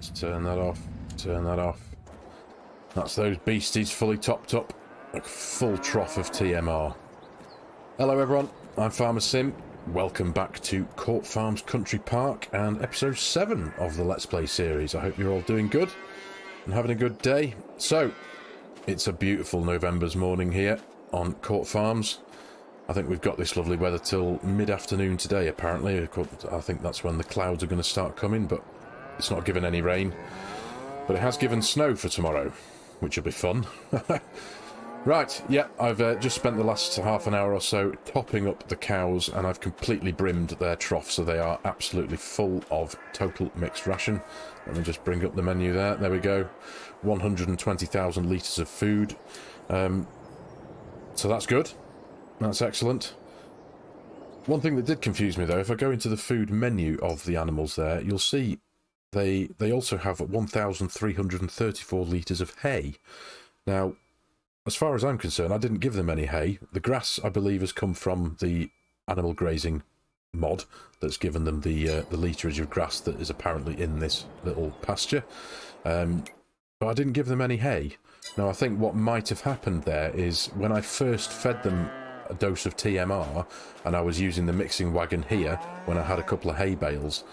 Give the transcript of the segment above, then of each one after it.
Let's turn that off. Turn that off. That's those beasties fully topped up. A full trough of TMR. Hello everyone, I'm Farmer Sim. Welcome back to Court Farms Country Park and episode 7 of the Let's Play series. I hope you're all doing good and having a good day. So, it's a beautiful November's morning here on Court Farms. I think we've got this lovely weather till mid-afternoon today, apparently. I think that's when the clouds are going to start coming, but it's not given any rain. But it has given snow for tomorrow, which will be fun. Right, yeah, I've just spent the last half an hour or so topping up the cows, and I've completely brimmed their trough, so they are absolutely full of total mixed ration. Let me just bring up the menu there. There we go. 120,000 litres of food. So that's good. That's excellent. One thing that did confuse me, though, if I go into the food menu of the animals there, you'll see they also have 1,334 litres of hay. Now, as far as I'm concerned, I didn't give them any hay. The grass, I believe, has come from the animal grazing mod that's given them the literage of grass that is apparently in this little pasture. But I didn't give them any hay. Now, I think what might have happened there is when I first fed them a dose of TMR, and I was using the mixing wagon here when I had a couple of hay bales,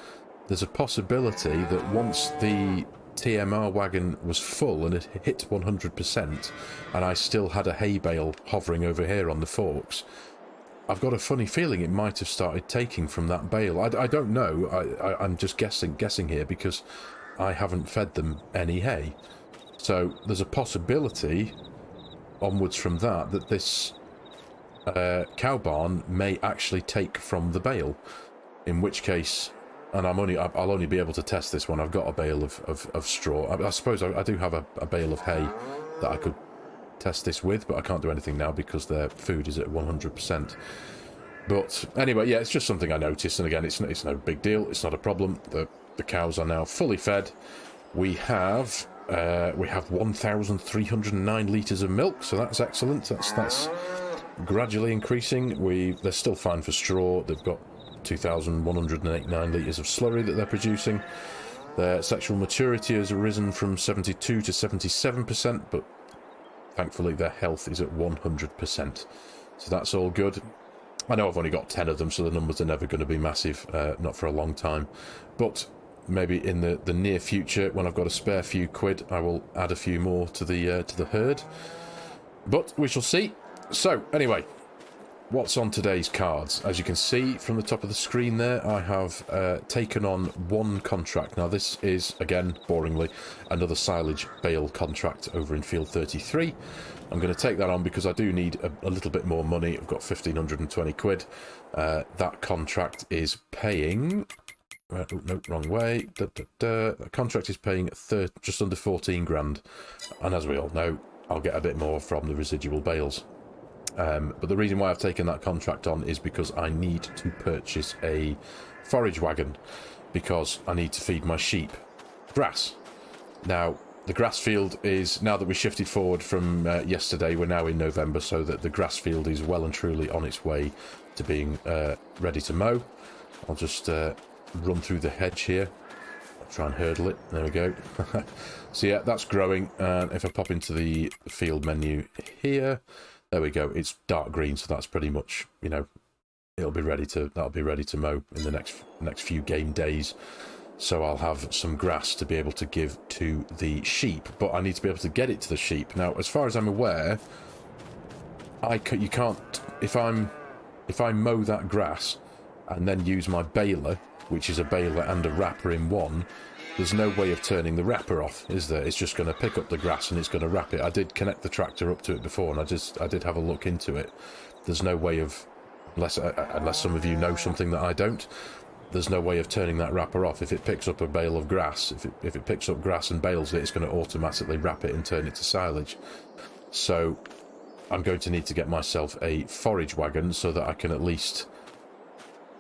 there's a possibility that once the TMR wagon was full and it hit 100% and I still had a hay bale hovering over here on the forks, I've got a funny feeling it might have started taking from that bale. I don't know. I'm just guessing here because I haven't fed them any hay. So there's a possibility onwards from that this cow barn may actually take from the bale, in which case, and I'll only be able to test this one. I've got a bale of straw. I suppose I do have a bale of hay that I could test this with, but I can't do anything now because their food is at 100%. But anyway, yeah, it's just something I noticed, and again, it's no big deal. It's not a problem. The cows are now fully fed. We have 1,309 litres of milk, so that's excellent. That's gradually increasing. They're still fine for straw. They've got 2,189 litres of slurry that they're producing. Their sexual maturity has risen from 72 to 77%, but thankfully their health is at 100%. So that's all good. I know I've only got 10 of them, so the numbers are never going to be massive, not for a long time. But maybe in the near future, when I've got a spare few quid, I will add a few more to the herd. But we shall see. So, anyway, what's on today's cards? As you can see from the top of the screen there, I have taken on one contract. Now, this is, again, boringly, another silage bale contract over in Field 33. I'm going to take that on because I do need a little bit more money. I've got 1,520 quid. That contract is paying... oh, no, wrong way. The contract is paying just under 14 grand. And as we all know, I'll get a bit more from the residual bales. But the reason why I've taken that contract on is because I need to purchase a forage wagon because I need to feed my sheep grass. Now, the grass field is, now that we shifted forward from yesterday, we're now in November, so that the grass field is well and truly on its way to being ready to mow. I'll just run through the hedge here. I'll try and hurdle it. There we go. So yeah, that's growing. And if I pop into the field menu here, there we go. It's dark green, so that's pretty much, you know, that'll be ready to mow in the next few game days. So I'll have some grass to be able to give to the sheep, but I need to be able to get it to the sheep. Now, as far as I'm aware, you can't, if I mow that grass and then use my baler, which is a baler and a wrapper in one, there's no way of turning the wrapper off, is there? It's just going to pick up the grass and it's going to wrap it. I did connect the tractor up to it before, and I did have a look into it. There's no way of, unless some of you know something that I don't, there's no way of turning that wrapper off. If it picks up a bale of grass, if it picks up grass and bales it, it's going to automatically wrap it and turn it to silage. So I'm going to need to get myself a forage wagon so that I can at least,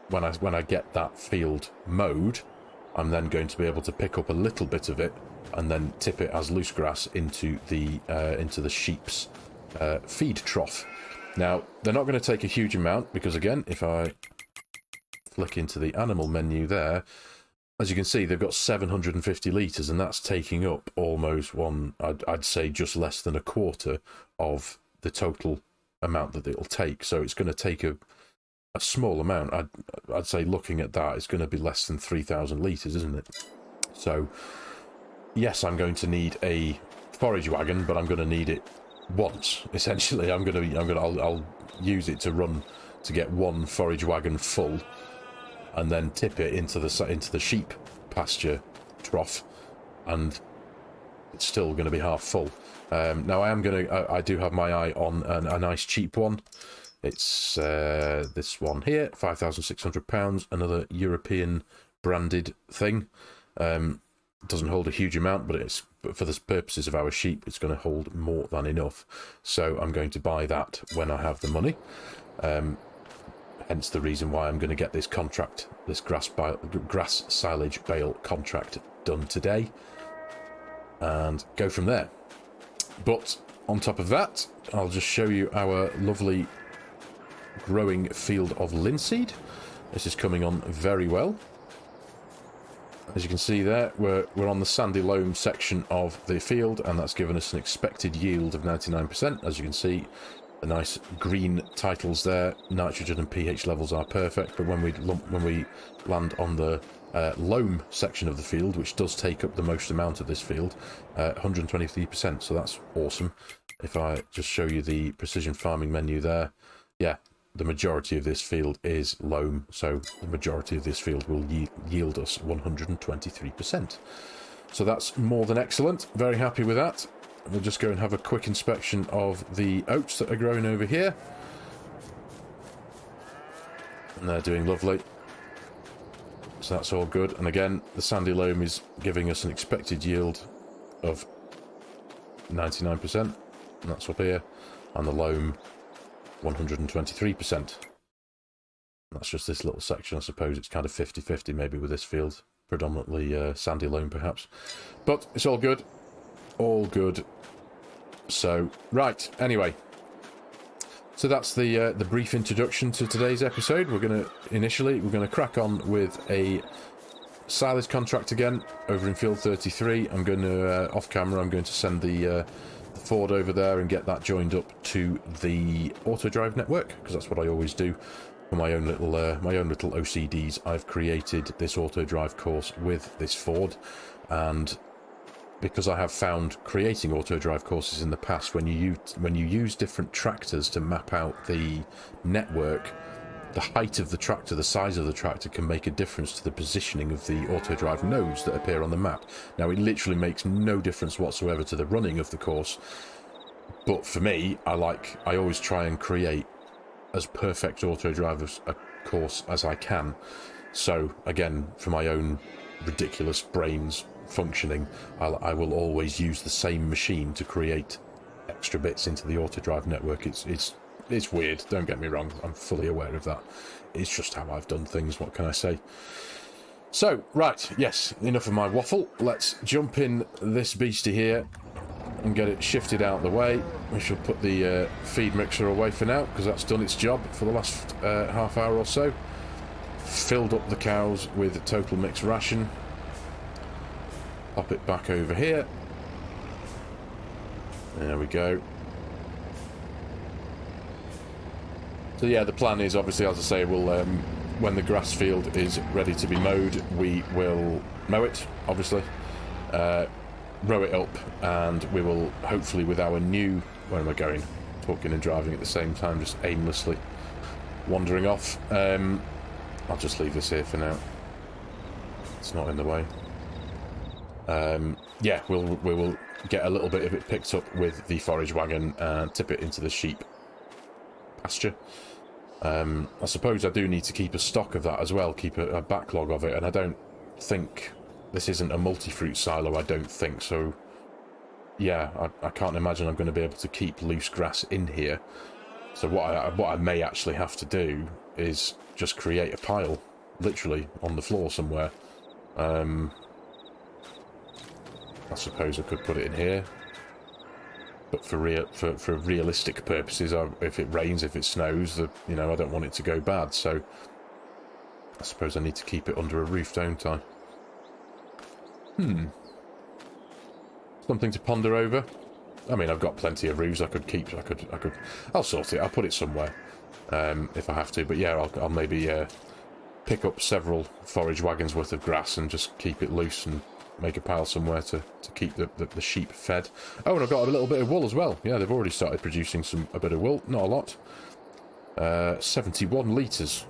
when I get that field mowed, I'm then going to be able to pick up a little bit of it and then tip it as loose grass into the sheep's feed trough. Now, they're not going to take a huge amount because, again, if I flick into the animal menu there, as you can see, they've got 750 litres, and that's taking up almost I'd say just less than a quarter of the total amount that it'll take. So it's going to take a small amount. I'd say, looking at that, it's going to be less than 3,000 litres, isn't it? So yes, I'm going to need a forage wagon, but I'm going to need it once. Essentially, I'll use it to get one forage wagon full, and then tip it into the sheep pasture trough, and it's still going to be half full. Now I do have my eye on a nice cheap one. It's this one here, £5,600, another European branded thing. Doesn't hold a huge amount, but for the purposes of our sheep, it's going to hold more than enough. So I'm going to buy that when I have the money. Hence the reason why I'm going to get this contract, this grass silage bale contract done today, and go from there. But on top of that, I'll just show you our lovely growing field of linseed. This is coming on very well. As you can see there, we're on the sandy loam section of the field, and that's given us an expected yield of 99%. As you can see, the nice green titles there. Nitrogen and pH levels are perfect, but when we land on the loam section of the field, which does take up the most amount of this field, 123%, so that's awesome. If I just show you the precision farming menu there, yeah, the majority of this field is loam, so the majority of this field will yield us 123%. So that's more than excellent. Very happy with that. We'll just go and have a quick inspection of the oats that are growing over here. And they're doing lovely. So that's all good. And again, the sandy loam is giving us an expected yield of 99%. And that's up here. And the loam, 123%. That's just this little section. I suppose it's kind of 50-50 maybe with this field. Predominantly sandy loam, perhaps. But it's all good. All good. So, right, anyway. So that's the brief introduction to today's episode. We're going to crack on with a silage contract again over in field 33. I'm going to, off camera, I'm going to send the Ford over there and get that joined up to the auto drive network, because that's what I always do for my own little OCDs. I've created this auto drive course with this Ford, and because I have found creating auto drive courses in the past, when you use different tractors to map out the network, the height of the tractor, the size of the tractor can make a difference to the positioning of the auto drive nodes that appear on the map. Now, it literally makes no difference whatsoever to the running of the course, but for me, I always try and create as perfect auto drive course as I can. So again, for my own ridiculous brains functioning, I will always use the same machine to create extra bits into the auto drive network. It's weird, don't get me wrong, I'm fully aware of that. It's just how I've done things, what can I say? So, right, yes, enough of my waffle. Let's jump in this beastie here and get it shifted out of the way. We shall put the feed mixer away for now, because that's done its job for the last half hour or so. Filled up the cows with total mixed ration. Pop it back over here. There we go. So yeah, the plan is, obviously, as I say, we'll when the grass field is ready to be mowed, we will mow it, obviously, row it up, and we will hopefully, with our new, where am I going? Talking and driving at the same time, just aimlessly wandering off. I'll just leave this here for now. It's not in the way. Yeah, we will get a little bit of it picked up with the forage wagon and tip it into the sheep pasture. I suppose I do need to keep a stock of that as well, keep a backlog of it, and I don't think this isn't a multi-fruit silo, I don't think, so yeah, I can't imagine I'm going to be able to keep loose grass in here. So what I may actually have to do is just create a pile, literally, on the floor somewhere. I suppose I could put it in here, but for realistic purposes, if it rains, if it snows, you know, I don't want it to go bad. So I suppose I need to keep it under a roof, don't I? Something to ponder over. I mean, I've got plenty of roofs I could keep. I'll sort it. I'll put it somewhere if I have to. But yeah, I'll maybe pick up several forage wagons worth of grass and just keep it loose and make a pile somewhere to keep the sheep fed. Oh, and I've got a little bit of wool as well. Yeah, they've already started producing a bit of wool. Not a lot. 71 litres.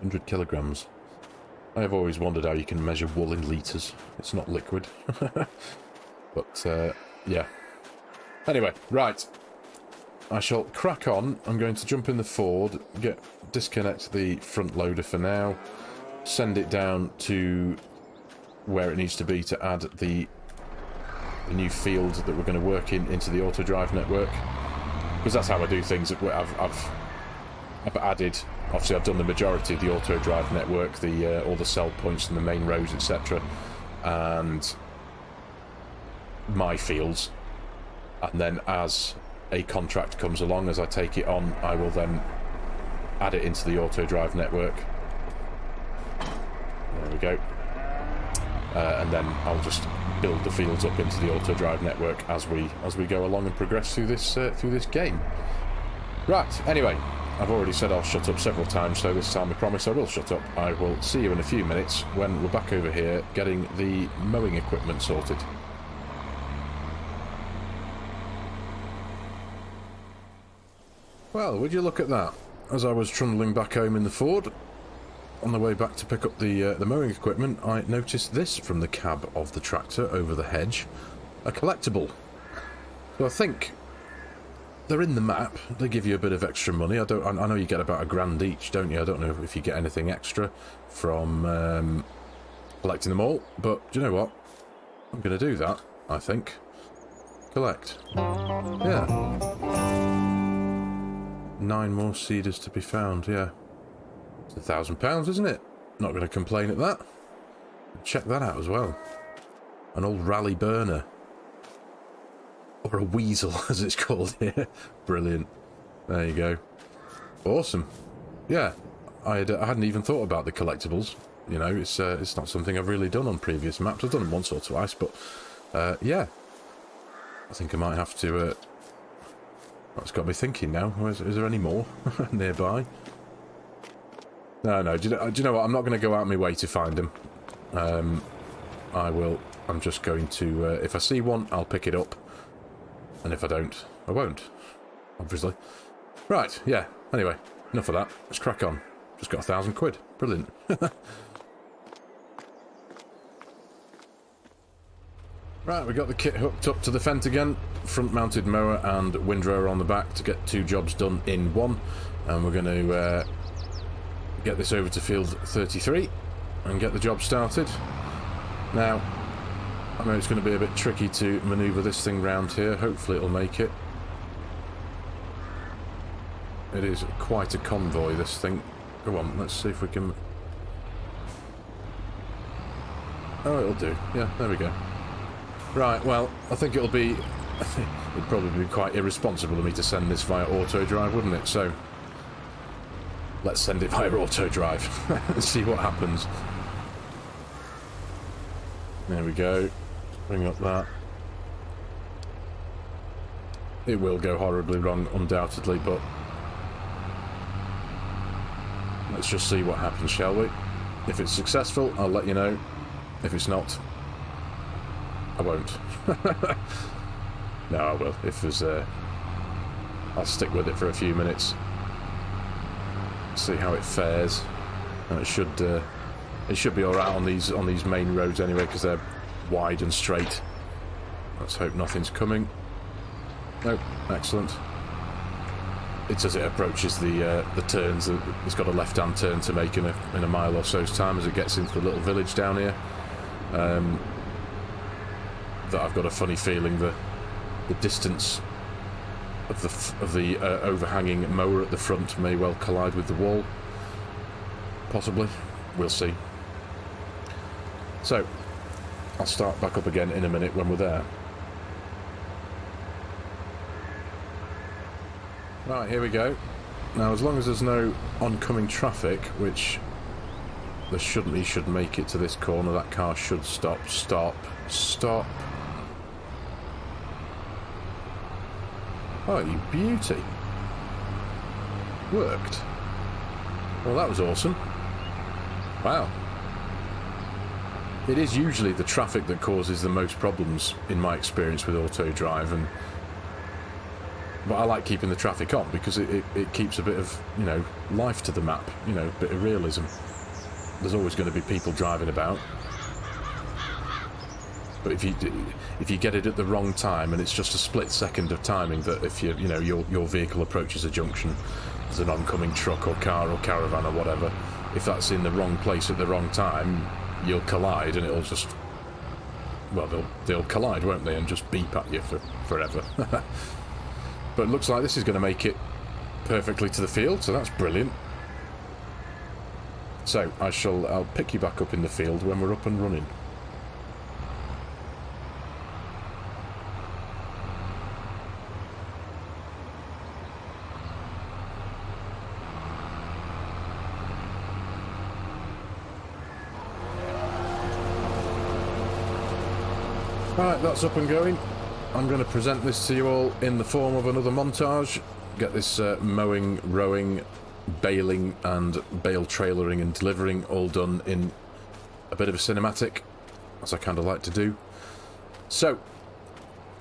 100 kilograms. I have always wondered how you can measure wool in litres. It's not liquid. But, yeah. Anyway, right. I shall crack on. I'm going to jump in the Ford, disconnect the front loader for now, send it down to where it needs to be to add the new field that we're going to work into the auto drive network. Because that's how I do things. I've added... Obviously, I've done the majority of the auto drive network, all the cell points and the main roads, etc. And my fields. And then as a contract comes along, as I take it on, I will then add it into the auto drive network. There we go. And then I'll just build the fields up into the auto drive network as we go along and progress through this game. Right. Anyway, I've already said I'll shut up several times, so this time I promise I will shut up. I will see you in a few minutes when we're back over here getting the mowing equipment sorted. Well, would you look at that? As I was trundling back home in the Ford, on the way back to pick up the mowing equipment, I noticed this from the cab of the tractor over the hedge. A collectible. So I think they're in the map. They give you a bit of extra money. I know you get about £1 each, don't you? I don't know if you get anything extra from collecting them all, but do you know what? I'm going to do that, I think. Collect. Yeah. 9 more seeders to be found, yeah. It's £1,000, isn't it? Not going to complain at that. Check that out as well. An old rally burner. Or a weasel, as it's called here. Brilliant. There you go. Awesome. Yeah, I hadn't even thought about the collectibles. You know, it's not something I've really done on previous maps. I've done them once or twice, but yeah. I think I might have to... That's got me thinking now. Is there any more nearby? No. Do you know what? I'm not going to go out my way to find them. I will. I'm just going to... if I see one, I'll pick it up. And if I don't, I won't. Obviously. Right, yeah. Anyway, enough of that. Let's crack on. Just got £1,000. Brilliant. Right, we got the kit hooked up to the Fent again. Front-mounted mower and windrower on the back to get 2 jobs done in one. And we're going to get this over to field 33 and get the job started. Now, I know it's going to be a bit tricky to manoeuvre this thing round here. Hopefully it'll make it. It is quite a convoy, this thing. Go on, let's see if we can... Oh, it'll do. Yeah, there we go. Right, well, I think it'll be... it'd probably be quite irresponsible of me to send this via auto drive, wouldn't it? So, let's send it via auto drive and see what happens. There we go. Bring up that. It will go horribly wrong, undoubtedly, but let's just see what happens, shall we? If it's successful, I'll let you know. If it's not, I won't. No, I will. If there's I'll stick with it for a few minutes. See how it fares. And it should be alright on these main roads anyway, because they're wide and straight. Let's hope nothing's coming. Nope, excellent. It's as it approaches the turns. It's got a left-hand turn to make in a mile or so's time as it gets into the little village down here. That I've got a funny feeling the distance of the overhanging mower at the front may well collide with the wall. Possibly. We'll see. So, I'll start back up again in a minute when we're there. Right, here we go. Now, as long as there's no oncoming traffic, which There shouldn't. He should make it to this corner. That car should stop. Stop. Stop. Oh, you beauty. Worked. Well, that was awesome. Wow. It is usually the traffic that causes the most problems, in my experience with auto drive, but I like keeping the traffic on because it keeps a bit of, you know, life to the map, you know, a bit of realism. There's always going to be people driving about, but if you get it at the wrong time, and it's just a split second of timing, that if you know your vehicle approaches a junction, there's an oncoming truck or car or caravan or whatever, if that's in the wrong place at the wrong time, you'll collide, and it'll just, well, they'll collide, won't they, and just beep at you for forever. But it looks like this is going to make it perfectly to the field, so that's brilliant. So I'll pick you back up in the field when we're up and running. Right, that's up and going. I'm going to present this to you all in the form of another montage. Get this mowing, rowing, baling and bale trailering and delivering all done in a bit of a cinematic, as I kind of like to do. So,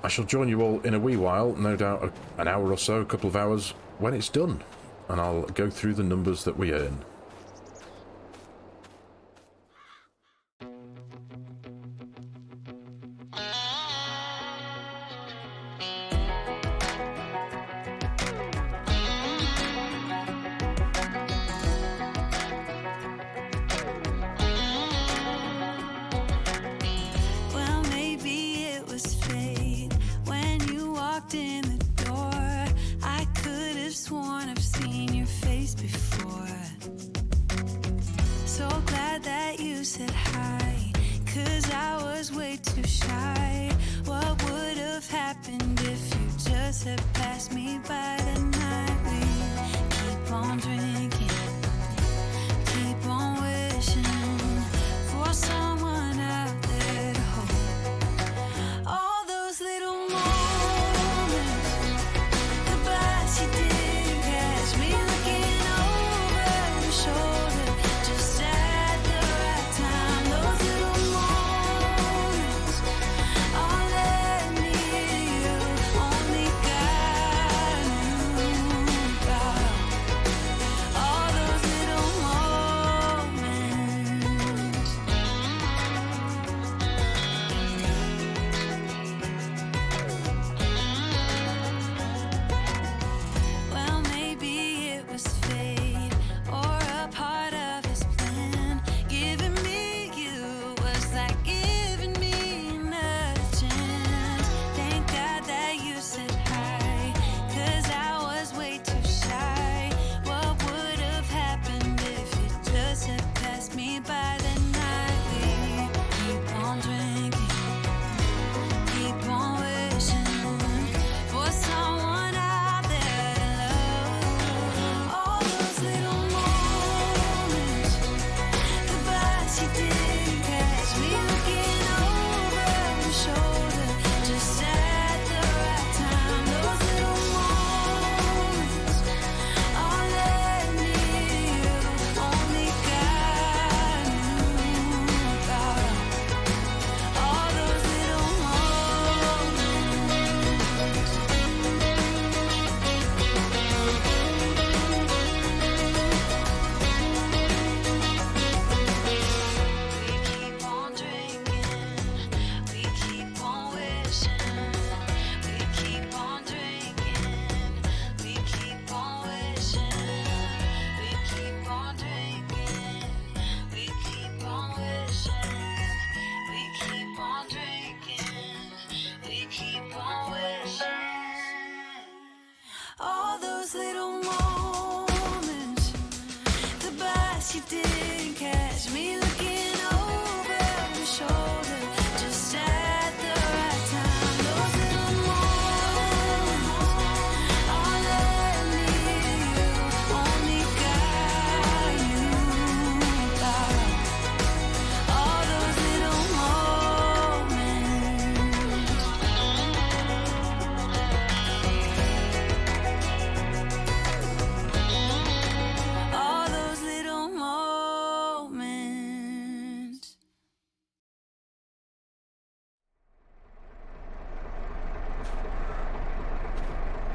I shall join you all in a wee while, no doubt an hour or so, a couple of hours, when it's done. And I'll go through the numbers that we earn.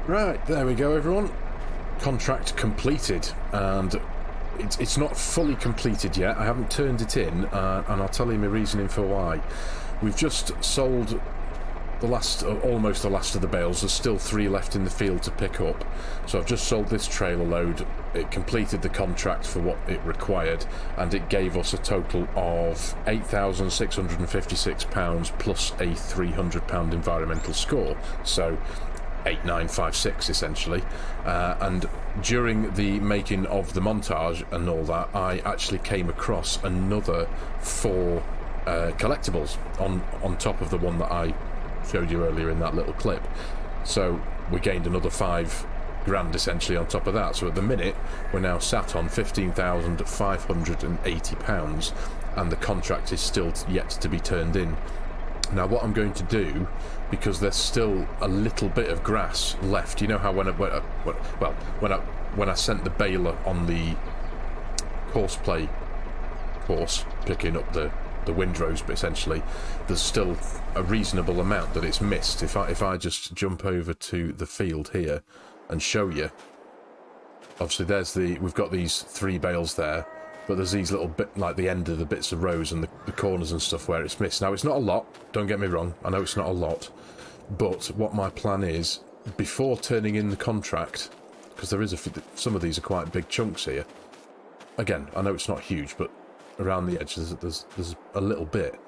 Right, there we go, everyone. Contract completed, and it's not fully completed yet. I haven't turned it in, and I'll tell you my reasoning for why. We've just sold the last, almost the last of the bales. There's still 3 left in the field to pick up. So I've just sold this trailer load. It completed the contract for what it required, and it gave us a total of £8,656 plus a £300 environmental score. So 8956 essentially. And during the making of the montage and all that, I actually came across another 4 collectibles on top of the one that I showed you earlier in that little clip. So we gained another 5 grand essentially on top of that. So at the minute we're now sat on £15,580, and the contract is still yet to be turned in. Now what I'm going to do, because there's still a little bit of grass left, you know how when I sent the baler on the Courseplay course picking up the windrows, but essentially there's still a reasonable amount that it's missed. If I just jump over to the field here and show you, obviously we've got these 3 bales there, but there's these little bit, like the end of the bits of rows and the corners and stuff where it's missed. Now it's not a lot, don't get me wrong, I know it's not a lot, but what my plan is, before turning in the contract, because there is some of these are quite big chunks here. Again, I know it's not huge, but around the edge there's a little bit.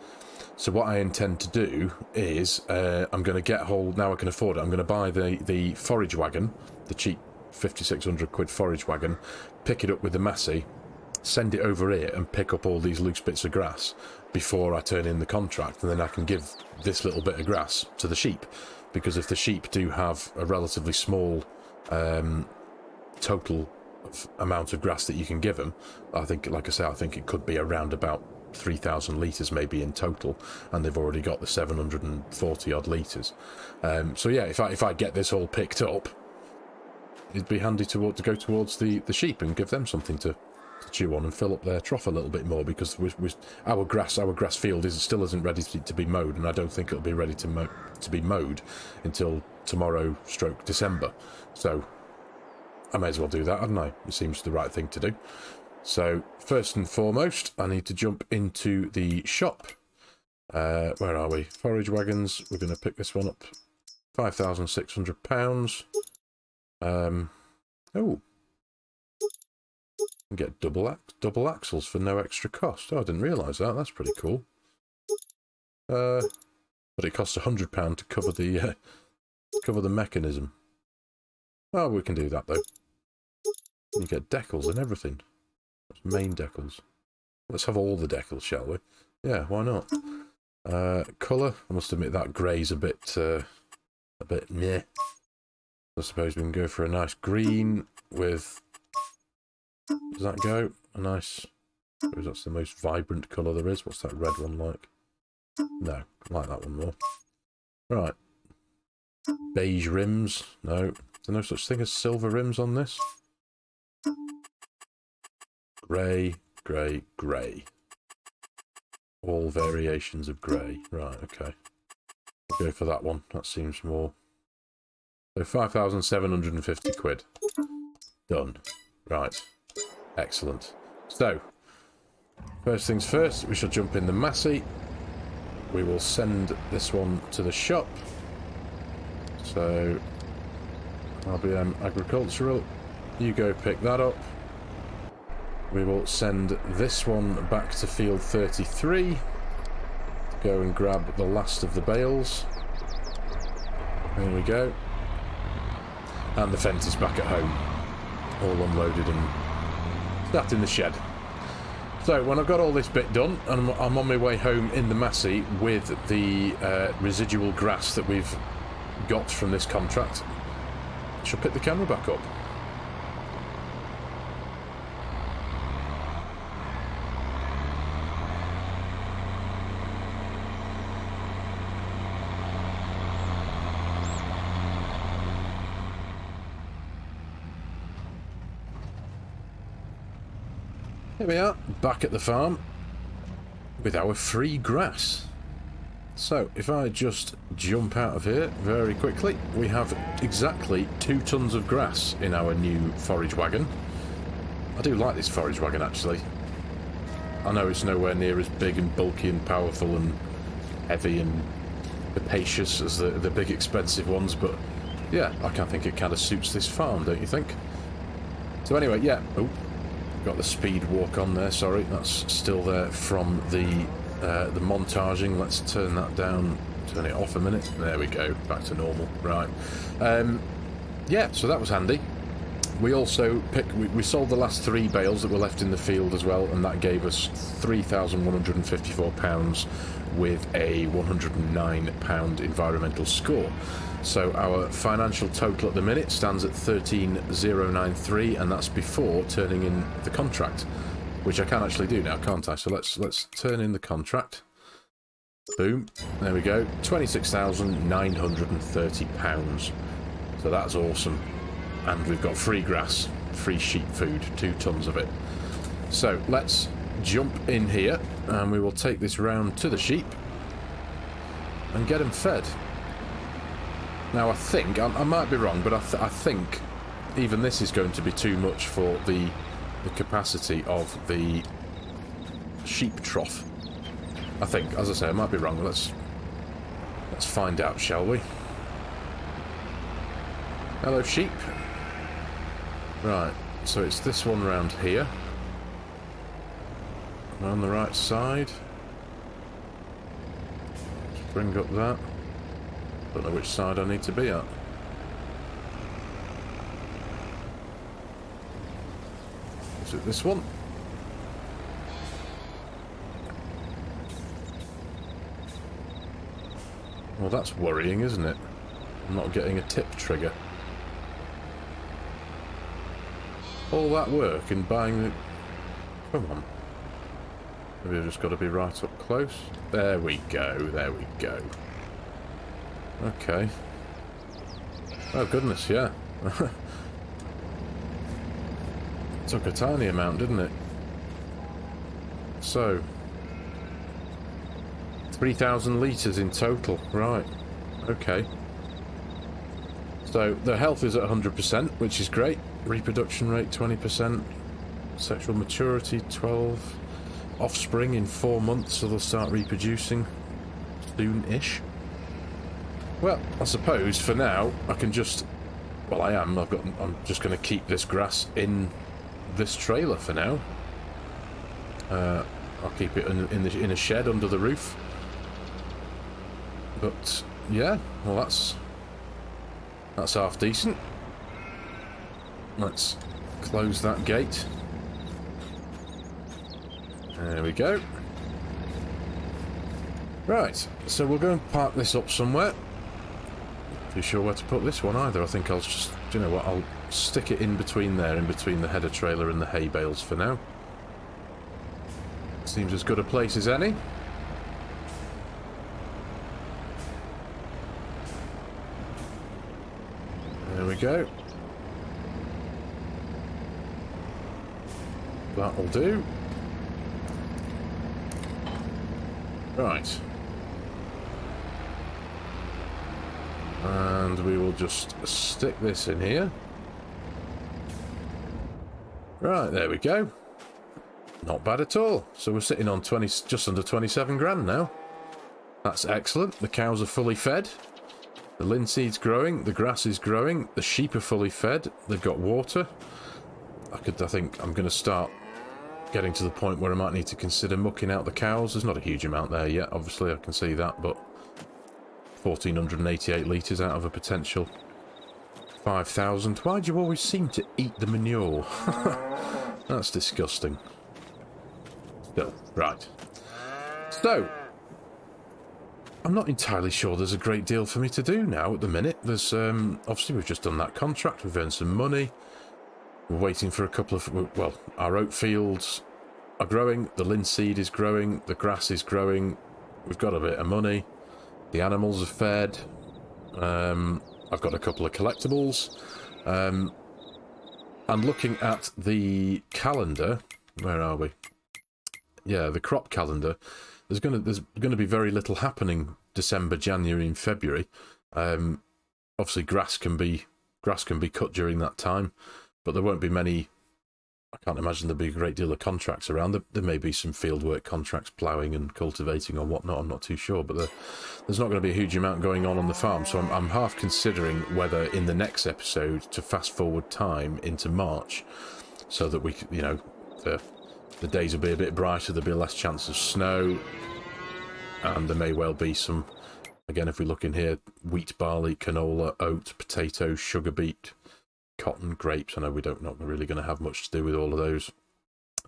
So what I intend to do is I'm going to get hold, now I can afford it, I'm going to buy the forage wagon, the cheap 5,600 quid forage wagon, pick it up with the Massey, send it over here and pick up all these loose bits of grass before I turn in the contract, and then I can give this little bit of grass to the sheep, because if the sheep do have a relatively small total amount of grass that you can give them, I think, like I say, I think it could be around about 3,000 litres maybe in total, and they've already got the 740 odd litres. So yeah, if I get this all picked up, it'd be handy to go towards the sheep and give them something to chew on and fill up their trough a little bit more, because our grass field still isn't ready to be mowed, and I don't think it'll be ready to be mowed until tomorrow / December. So I may as well do that, hadn't I? It seems the right thing to do. So first and foremost, I need to jump into the shop. Where are we? Forage wagons. We're going to pick this one up. £5,600. Oh, and get double axles for no extra cost. Oh, I didn't realise that. That's pretty cool. But it costs £100 to cover the mechanism. Oh, we can do that though. You get decals and everything. Main decals. Let's have all the decals, shall we? Yeah, why not? Colour. I must admit that grey's a bit meh. I suppose we can go for a nice green with. Does that go? A nice. I suppose that's the most vibrant colour there is. What's that red one like? No, I like that one more. Right. Beige rims. No. There's no such thing as silver rims on this. Grey, grey, grey. All variations of grey. Right, okay. We'll go for that one. That seems more. So 5,750 quid. Done. Right. Excellent. So, first things first, we shall jump in the Massey. We will send this one to the shop. So, RBM Agricultural, you go pick that up. We will send this one back to field 33. Go and grab the last of the bales. There we go. And the fence is back at home. All unloaded and sat in the shed. So when I've got all this bit done, and I'm on my way home in the Massey with the residual grass that we've got from this contract, I shall pick the camera back up. Here we are, back at the farm with our free grass. So, if I just jump out of here very quickly, we have exactly 2 tons of grass in our new forage wagon. I do like this forage wagon, actually. I know it's nowhere near as big and bulky and powerful and heavy and capacious as the big expensive ones, but yeah, I think it kind of suits this farm, don't you think? So anyway, yeah. Oh, got the speed walk on there, sorry. That's still there from the montaging. Let's turn that down, turn it off a minute. There we go, back to normal. Right. Yeah, so that was handy. We also we sold the last 3 bales that were left in the field as well, and that gave us £3,154 with a £109 environmental score. So our financial total at the minute stands at 13,093, and that's before turning in the contract, which I can actually do now, can't I? So let's turn in the contract. Boom. There we go. £26,930. So that's awesome. And we've got free grass, free sheep food, 2 tons of it. So let's jump in here, and we will take this round to the sheep and get them fed. Now I think, I might be wrong, but I think even this is going to be too much for the capacity of the sheep trough. I think, as I say, I might be wrong. Let's find out, shall we? Hello, sheep. Right, so it's this one round here. On the right side. Let's bring up that. Don't know which side I need to be at. Is it this one? Well, that's worrying, isn't it? I'm not getting a tip trigger. All that work in buying the... Come on. Maybe I've just got to be right up close. There we go, there we go. Okay. Oh goodness, yeah. Took a tiny amount, didn't it? So... 3,000 litres in total, right. Okay. So, the health is at 100%, which is great. Reproduction rate 20%, sexual maturity 12, offspring in 4 months, so they'll start reproducing soon-ish. Well, I suppose for now I can just, well, I'm just going to keep this grass in this trailer for now. I'll keep it in a shed under the roof. But yeah, well that's half decent. Let's close that gate. There we go. Right, so we're going to park this up somewhere. Not too sure where to put this one either. I think I'll just, do you know what, I'll stick it in between there, in between the header trailer and the hay bales for now. Seems as good a place as any. There we go. That'll do. Right. And we will just stick this in here. Right, there we go. Not bad at all. So we're sitting on just under 27 grand now. That's excellent. The cows are fully fed. The linseed's growing. The grass is growing. The sheep are fully fed. They've got water. I think I'm going to start getting to the point where I might need to consider mucking out the cows. There's not a huge amount there yet, obviously, I can see that, but 1,488 litres out of a potential 5,000. Why do you always seem to eat the manure? That's disgusting. Still, right. So, I'm not entirely sure there's a great deal for me to do now at the minute. There's, obviously we've just done that contract, we've earned some money. We're waiting for a couple of, well, our oat fields are growing, the linseed is growing, the grass is growing, we've got a bit of money, the animals are fed, I've got a couple of collectibles, and looking at the calendar, where are we? Yeah, the crop calendar, there's gonna be very little happening December, January, and February. Obviously, grass can be cut during that time, but there won't be many. I can't imagine there'll be a great deal of contracts around. There may be some fieldwork contracts, ploughing and cultivating or whatnot. I'm not too sure, but there's not going to be a huge amount going on the farm. So I'm half considering whether in the next episode to fast forward time into March, so that we, you know, the days will be a bit brighter. There'll be less chance of snow, and there may well be some. Again, if we look in here, wheat, barley, canola, oat, potatoes, sugar beet, cotton, grapes. I know we're not really going to have much to do with all of those.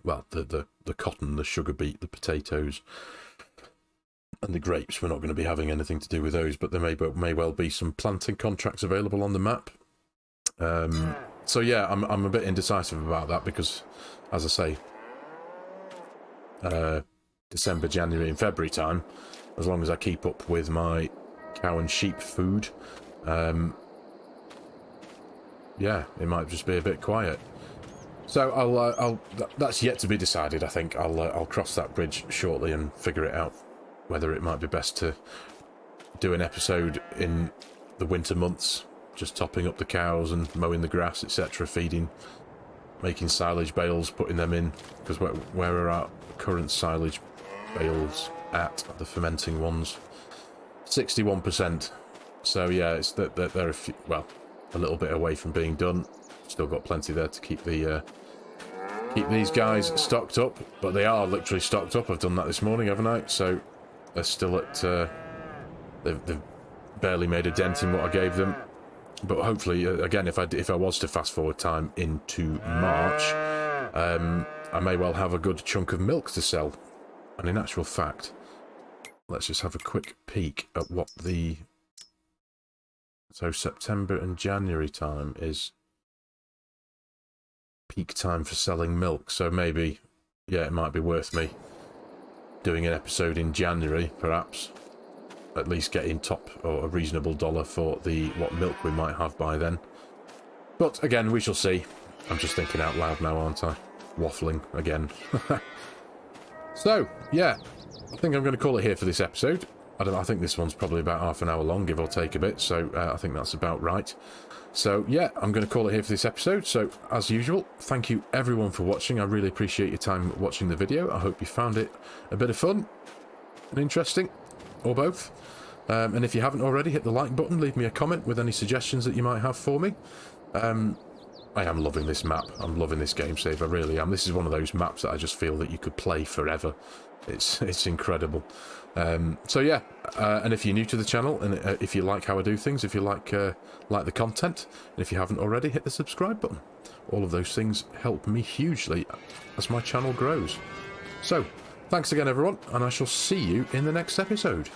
Well, the cotton, the sugar beet, the potatoes, and the grapes, we're not going to be having anything to do with those, but there may well be some planting contracts available on the map. So yeah, I'm a bit indecisive about that because, as I say, December, January and February time, as long as I keep up with my cow and sheep food, yeah, it might just be a bit quiet. So that's yet to be decided. I think I'll cross that bridge shortly and figure it out, whether it might be best to do an episode in the winter months, just topping up the cows and mowing the grass, etc., feeding, making silage bales, putting them in, because where are our current silage bales at, the fermenting ones? 61%. So yeah, it's that they're a little bit away from being done. Still got plenty there to keep these guys stocked up, but they are literally stocked up. I've done that this morning, haven't I? So they're still at they've barely made a dent in what I gave them. But hopefully, again, if I was to fast forward time into March, I may well have a good chunk of milk to sell. And in actual fact, let's just have a quick peek at what so September and January time is peak time for selling milk. So maybe, yeah, it might be worth me doing an episode in January, perhaps. At least getting top or a reasonable dollar for what milk we might have by then. But again, we shall see. I'm just thinking out loud now, aren't I? Waffling again. So, yeah, I think I'm going to call it here for this episode. I think this one's probably about half an hour long, give or take a bit, so I think that's about right. So, yeah, I'm going to call it here for this episode. So, as usual, thank you everyone for watching. I really appreciate your time watching the video. I hope you found it a bit of fun and interesting, or both. And if you haven't already, hit the like button, leave me a comment with any suggestions that you might have for me. I am loving this map. I'm loving this game save. I really am. This is one of those maps that I just feel that you could play forever. It's incredible. So yeah, and if you're new to the channel, and if you like how I do things, if you like the content, and if you haven't already, hit the subscribe button. All of those things help me hugely as my channel grows. So, thanks again everyone, and I shall see you in the next episode.